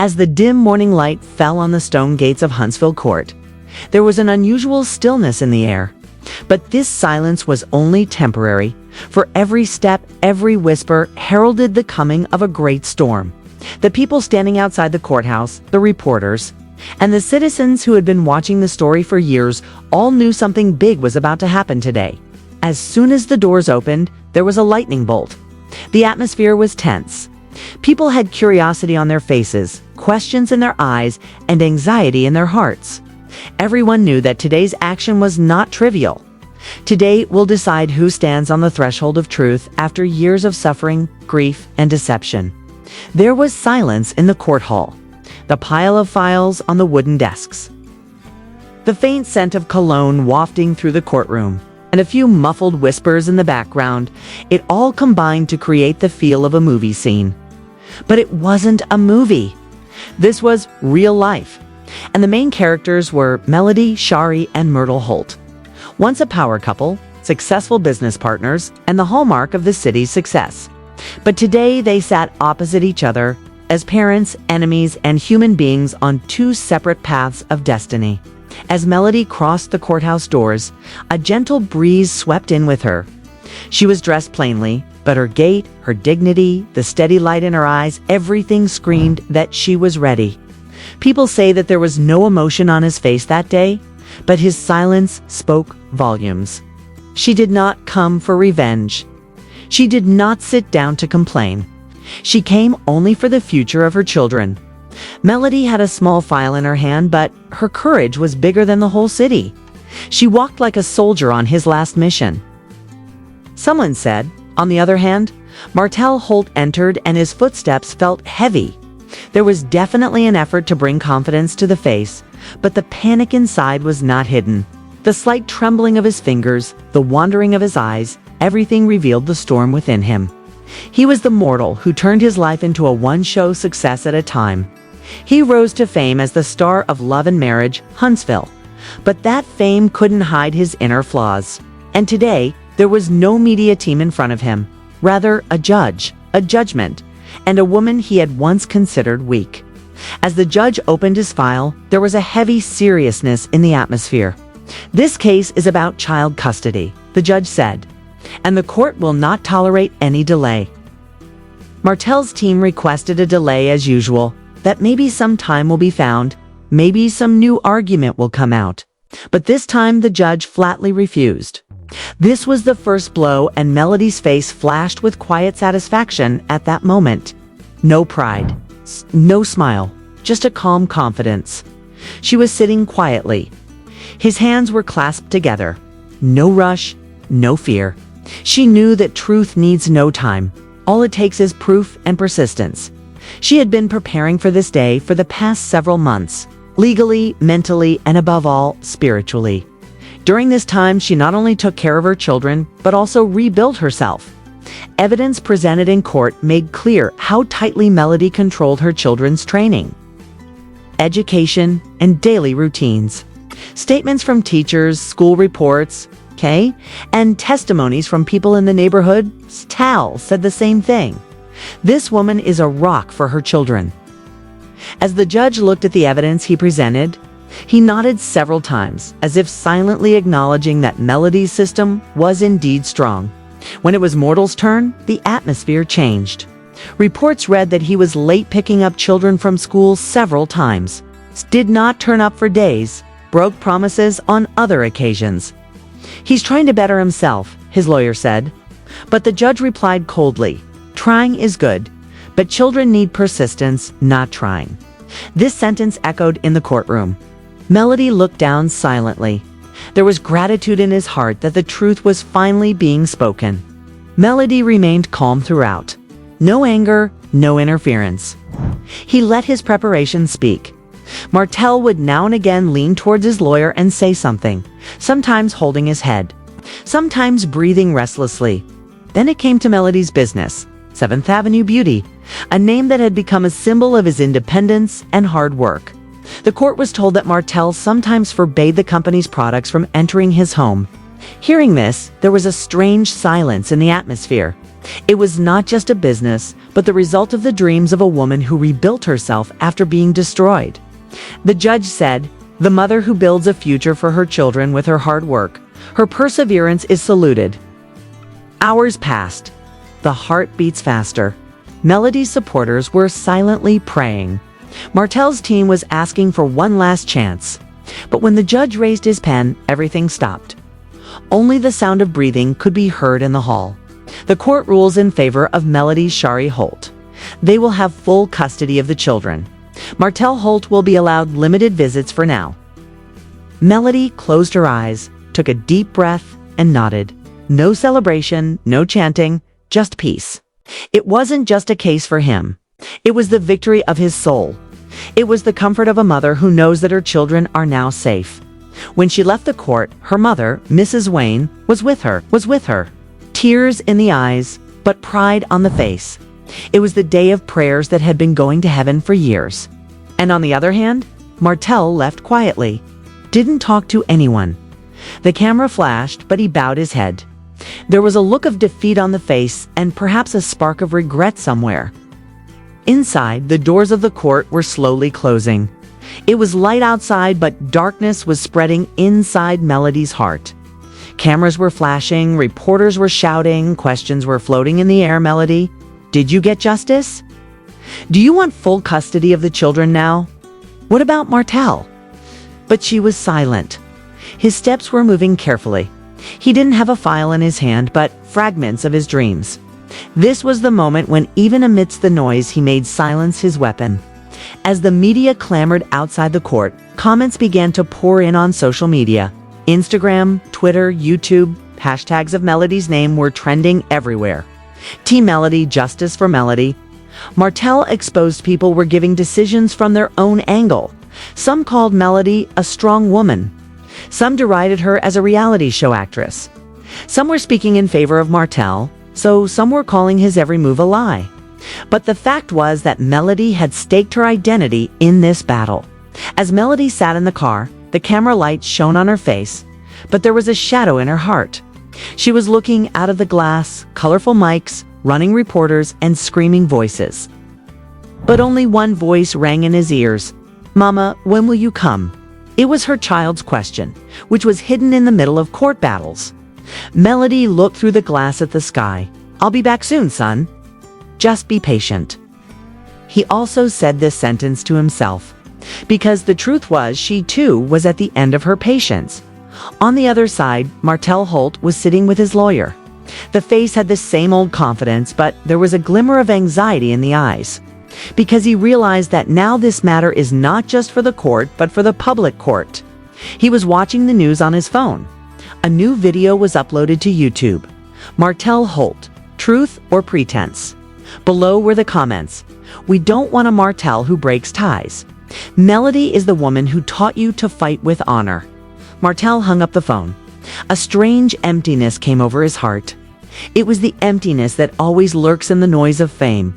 As the dim morning light fell on the stone gates of Huntsville Court, there was an unusual stillness in the air. But this silence was only temporary, for every step, every whisper heralded the coming of a great storm. The people standing outside the courthouse, the reporters, and the citizens who had been watching the story for years all knew something big was about to happen today. As soon as the doors opened, there was a lightning bolt. The atmosphere was tense. People had curiosity on their faces, questions in their eyes, and anxiety in their hearts. Everyone knew that today's action was not trivial. Today will decide who stands on the threshold of truth after years of suffering, grief, and deception. There was silence in the court hall, the pile of files on the wooden desks, the faint scent of cologne wafting through the courtroom, and a few muffled whispers in the background. It all combined to create the feel of a movie scene. But it wasn't a movie. This was real life. And the main characters were Melody, Shari, and Martell Holt. Once a power couple, successful business partners, and the hallmark of the city's success. But today they sat opposite each other as parents, enemies, and human beings on two separate paths of destiny. As Melody crossed the courthouse doors, a gentle breeze swept in with her. She was dressed plainly, but her gait, her dignity, the steady light in her eyes, everything screamed that she was ready. People say that there was no emotion on his face that day, but his silence spoke volumes. She did not come for revenge. She did not sit down to complain. She came only for the future of her children. Melody had a small file in her hand, but her courage was bigger than the whole city. She walked like a soldier on his last mission. Someone said, on the other hand, Martell Holt entered and his footsteps felt heavy. There was definitely an effort to bring confidence to the face, but the panic inside was not hidden. The slight trembling of his fingers, the wandering of his eyes, everything revealed the storm within him. He was the mortal who turned his life into a one-show success at a time. He rose to fame as the star of Love and Marriage, Huntsville. But that fame couldn't hide his inner flaws. And today, there was no media team in front of him. Rather, a judge, a judgment, and a woman he had once considered weak. As the judge opened his file, there was a heavy seriousness in the atmosphere. "This case is about child custody," the judge said, "and the court will not tolerate any delay." Martell's team requested a delay as usual, that maybe some time will be found, maybe some new argument will come out. But this time the judge flatly refused. This was the first blow, and Melody's face flashed with quiet satisfaction at that moment. No pride, no smile, just a calm confidence. She was sitting quietly. His hands were clasped together. No rush, no fear. She knew that truth needs no time. All it takes is proof and persistence. She had been preparing for this day for the past several months, legally, mentally, and above all, spiritually. During this time, she not only took care of her children, but also rebuilt herself. Evidence presented in court made clear how tightly Melody controlled her children's training, education, and daily routines. Statements from teachers, school reports, and testimonies from people in the neighborhood, Tal said the same thing. This woman is a rock for her children. As the judge looked at the evidence he presented, he nodded several times, as if silently acknowledging that Melody's system was indeed strong. When it was Mortal's turn, the atmosphere changed. Reports read that he was late picking up children from school several times, did not turn up for days, broke promises on other occasions. "He's trying to better himself," his lawyer said. But the judge replied coldly, "Trying is good, but children need persistence, not trying." This sentence echoed in the courtroom. Melody looked down silently. There was gratitude in his heart that the truth was finally being spoken. Melody remained calm throughout. No anger, no interference. He let his preparation speak. Martell would now and again lean towards his lawyer and say something, sometimes holding his head, sometimes breathing restlessly. Then it came to Melody's business, 7th Avenue Beauty, a name that had become a symbol of his independence and hard work. The court was told that Martell sometimes forbade the company's products from entering his home. Hearing this, there was a strange silence in the atmosphere. It was not just a business, but the result of the dreams of a woman who rebuilt herself after being destroyed. The judge said, "The mother who builds a future for her children with her hard work, her perseverance is saluted." Hours passed. The heart beats faster. Melody's supporters were silently praying. Martell's team was asking for one last chance. But when the judge raised his pen, everything stopped. Only the sound of breathing could be heard in the hall. The court rules in favor of Melody Shari Holt. They will have full custody of the children. Martell Holt will be allowed limited visits for now. Melody closed her eyes, took a deep breath, and nodded. No celebration, no chanting, just peace. It wasn't just a case for him. It was the victory of his soul. It was the comfort of a mother who knows that her children are now safe. When she left the court, her mother, Mrs. Wayne, was with her. Tears in the eyes, but pride on the face. It was the day of prayers that had been going to heaven for years. And on the other hand, Martell left quietly. Didn't talk to anyone. The camera flashed, but he bowed his head. There was a look of defeat on the face and perhaps a spark of regret somewhere. Inside, the doors of the court were slowly closing. It was light outside, but darkness was spreading inside Melody's heart. Cameras were flashing, reporters were shouting, questions were floating in the air. Melody, did you get justice? Do you want full custody of the children now? What about Martell? But she was silent. His steps were moving carefully. He didn't have a file in his hand, but fragments of his dreams. This was the moment when, even amidst the noise, he made silence his weapon. As the media clamored outside the court, comments began to pour in on social media. Instagram, Twitter, YouTube, hashtags of Melody's name were trending everywhere. Team Melody, justice for Melody. Martell exposed people were giving decisions from their own angle. Some called Melody a strong woman. Some derided her as a reality show actress. Some were speaking in favor of Martell, so some were calling his every move a lie. But the fact was that Melody had staked her identity in this battle. As Melody sat in the car, the camera light shone on her face, but there was a shadow in her heart. She was looking out of the glass, colorful mics, running reporters, and screaming voices. But only one voice rang in his ears. "Mama, when will you come?" It was her child's question, which was hidden in the middle of court battles. Melody looked through the glass at the sky. "I'll be back soon, son. Just be patient." He also said this sentence to himself, because the truth was she too was at the end of her patience. On the other side, Martell Holt was sitting with his lawyer. The face had the same old confidence, but there was a glimmer of anxiety in the eyes, because he realized that now this matter is not just for the court, but for the public court. He was watching the news on his phone. A new video was uploaded to YouTube. Martell Holt, truth or pretense? Below were the comments. "We don't want a Martell who breaks ties. Melody is the woman who taught you to fight with honor." Martell hung up the phone. A strange emptiness came over his heart. It was the emptiness that always lurks in the noise of fame.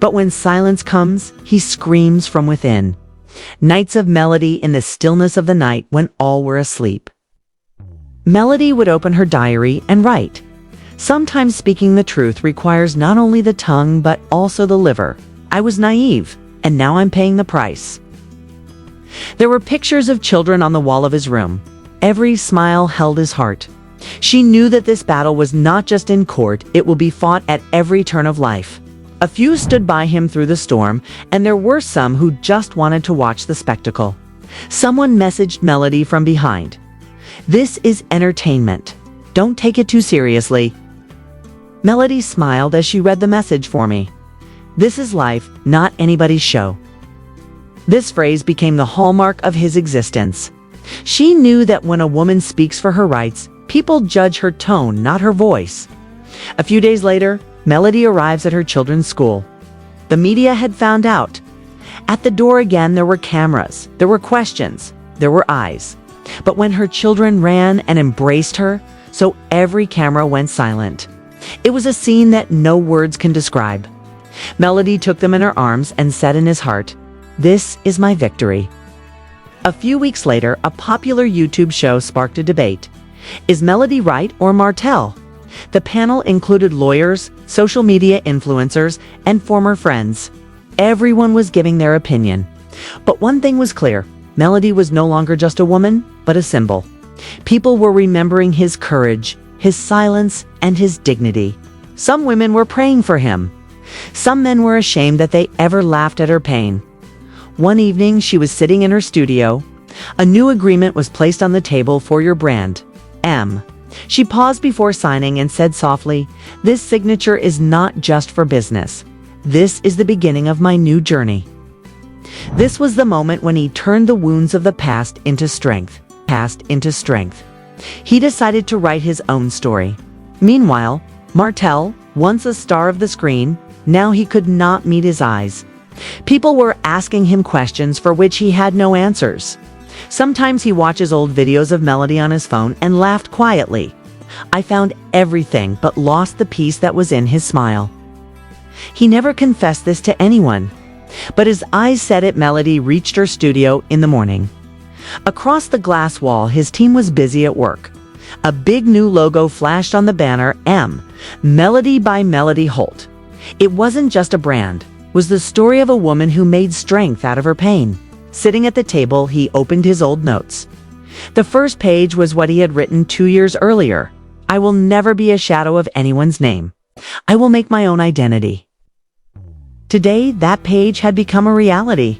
But when silence comes, he screams from within. Nights of Melody in the stillness of the night when all were asleep. Melody would open her diary and write. Sometimes speaking the truth requires not only the tongue, but also the liver. "I was naive, and now I'm paying the price." There were pictures of children on the wall of his room. Every smile held his heart. She knew that this battle was not just in court, it will be fought at every turn of life. A few stood by him through the storm, and there were some who just wanted to watch the spectacle. Someone messaged Melody from behind. "This is entertainment. Don't take it too seriously." Melody smiled as she read the message for me. "This is life, not anybody's show." This phrase became the hallmark of his existence. She knew that when a woman speaks for her rights, people judge her tone, not her voice. A few days later, Melody arrives at her children's school. The media had found out. At the door again, there were cameras, there were questions, there were eyes. But when her children ran and embraced her, so every camera went silent. It was a scene that no words can describe. Melody took them in her arms and said in his heart, "This is my victory." A few weeks later, a popular YouTube show sparked a debate. Is Melody right or Martell? The panel included lawyers, social media influencers, and former friends. Everyone was giving their opinion. But one thing was clear: Melody was no longer just a woman, but a symbol. People were remembering his courage, his silence, and his dignity. Some women were praying for him. Some men were ashamed that they ever laughed at her pain. One evening, she was sitting in her studio. A new agreement was placed on the table for your brand, M. She paused before signing and said softly, "This signature is not just for business. This is the beginning of my new journey." This was the moment when he turned the wounds of the past into strength. He decided to write his own story. Meanwhile, Martell, once a star of the screen, now he could not meet his eyes. People were asking him questions for which he had no answers. Sometimes he watches old videos of Melody on his phone and laughed quietly. "I found everything but lost the peace that was in his smile." He never confessed this to anyone, but his eyes said it. Melody reached her studio in the morning. Across the glass wall, his team was busy at work. A big new logo flashed on the banner, M, Melody by Martell Holt. It wasn't just a brand, it was the story of a woman who made strength out of her pain. Sitting at the table, he opened his old notes. The first page was what he had written 2 years earlier. "I will never be a shadow of anyone's name. I will make my own identity." Today, that page had become a reality.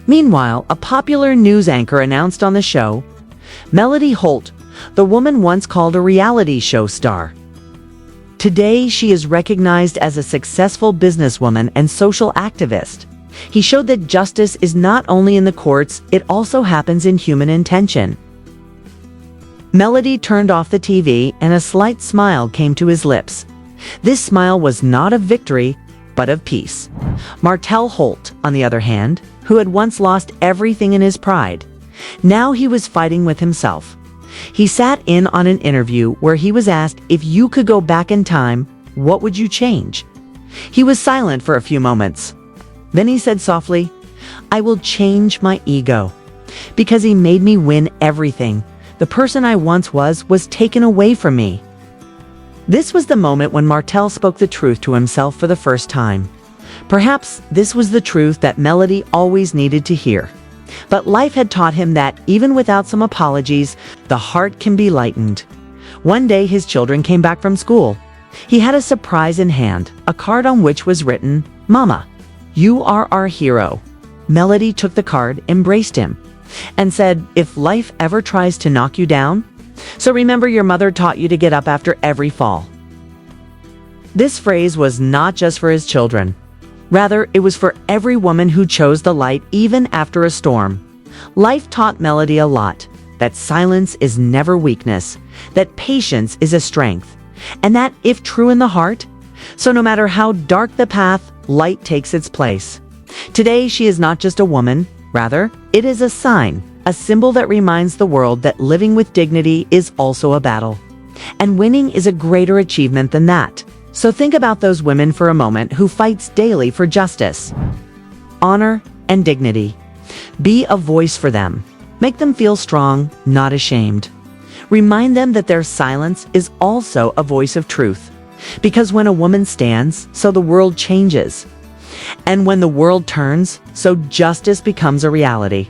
Meanwhile, a popular news anchor announced on the show, Martell Holt, the woman once called a reality show star. Today, she is recognized as a successful businesswoman and social activist. He showed that justice is not only in the courts, it also happens in human intention. Melody turned off the TV and a slight smile came to his lips. This smile was not of victory, but of peace. Martell Holt, on the other hand, who had once lost everything in his pride, now he was fighting with himself. He sat in on an interview where he was asked, if you could go back in time, what would you change? He was silent for a few moments. Then he said softly, "I will change my ego, because he made me win everything. The person I once was taken away from me." This was the moment when Martell spoke the truth to himself for the first time. Perhaps this was the truth that Melody always needed to hear. But life had taught him that, even without some apologies, the heart can be lightened. One day his children came back from school. He had a surprise in hand, a card on which was written, "Mama, you are our hero." Melody took the card, embraced him, and said, "If life ever tries to knock you down, so remember your mother taught you to get up after every fall." This phrase was not just for his children. Rather, it was for every woman who chose the light even after a storm. Life taught Melody a lot, that silence is never weakness, that patience is a strength, and that if true in the heart, so no matter how dark the path, light takes its place. Today, she is not just a woman, rather, it is a sign, a symbol that reminds the world that living with dignity is also a battle. And winning is a greater achievement than that. So think about those women for a moment who fights daily for justice, honor, and dignity. Be a voice for them. Make them feel strong, not ashamed. Remind them that their silence is also a voice of truth. Because when a woman stands, so the world changes. And when the world turns, so justice becomes a reality.